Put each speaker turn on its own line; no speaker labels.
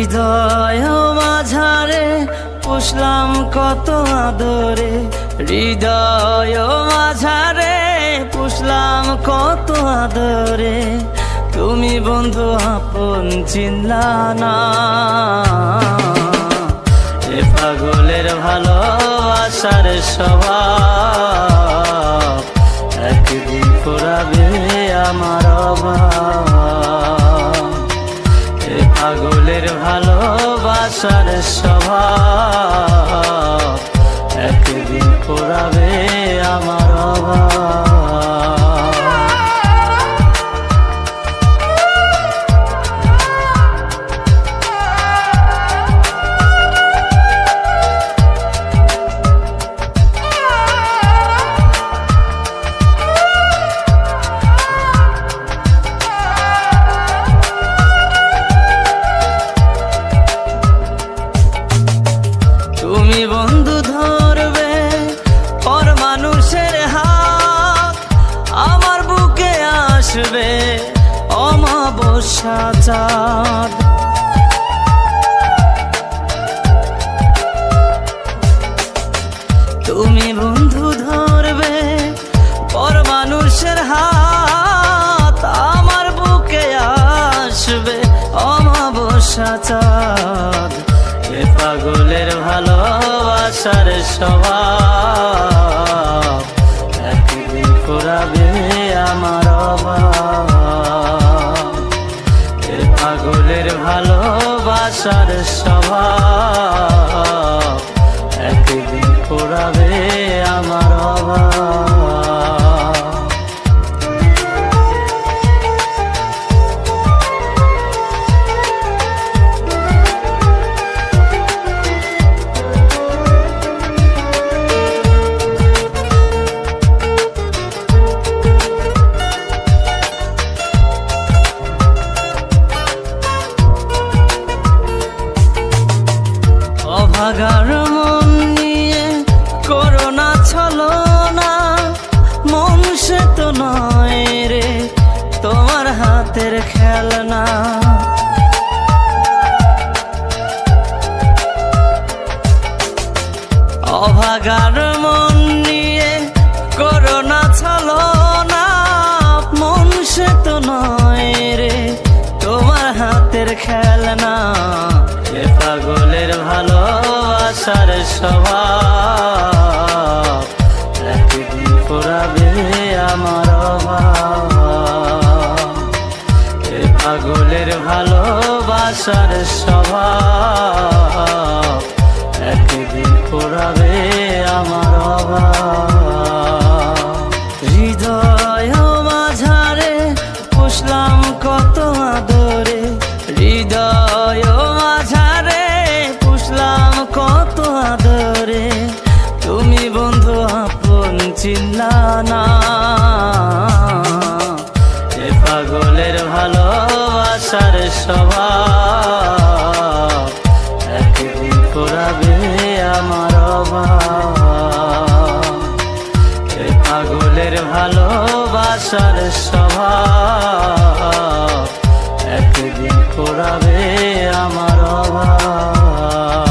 হৃদয় মাঝারে পুষলাম কত আদরে, হৃদয় মাঝারে পুষলাম কত আদরে, তুমি বন্ধু আপন চিনলা না। এ পাগলের ভালোবাসার স্বভাব একদিন ফুরাবে আমার অভাব। এ পাগলের ভালোবাসার স্বভাব একদিন ফুরাবে আমার অভাব। তুমি বন্ধু ধরবে পর মানুষের হাত, আমার বুকে আসবে অমাবস্যা চাঁদ। তুমি বন্ধু ধরবে পর মানুষের হাত, আমার বুকে আসবে অমাবস্যা চাঁদ। এ পাগলের ভালোবাসার স্বভাব একদিন ফুরাবে আমার অভাব। এ পাগলের ভালোবাসার স্বভাব একদিন ফুরাবে আমার অভাব। অভাগার মন নিয়ে করোনা ছলনা, মন সে তো নয় রে তোমার হাতের খেলনা। অভাগার মন নিয়ে করোনা ছলনা, মন সে তো নয় রে তোমার হাতের খেলনা। এ পাগলের ভালোবাসার স্বভাব একদিন ফুরাবে আমার অভাব। এ পাগলের ভালোবাসার স্বভাব। একদিন ফুরাবে আমার অভাব। হৃদয় মাঝারে পুষলাম কত আদরে, হৃদয় মাঝারে পুষলাম কত আদরে, তুমি বন্ধু আপন চিনলা না। এ পাগলের ভালোবাসার স্বভাব একদিন ফুরাবে আমার অভাব। এ পাগলের ভালোবাসার স্বভাব একদিন ফুরাবে আমার অভাব।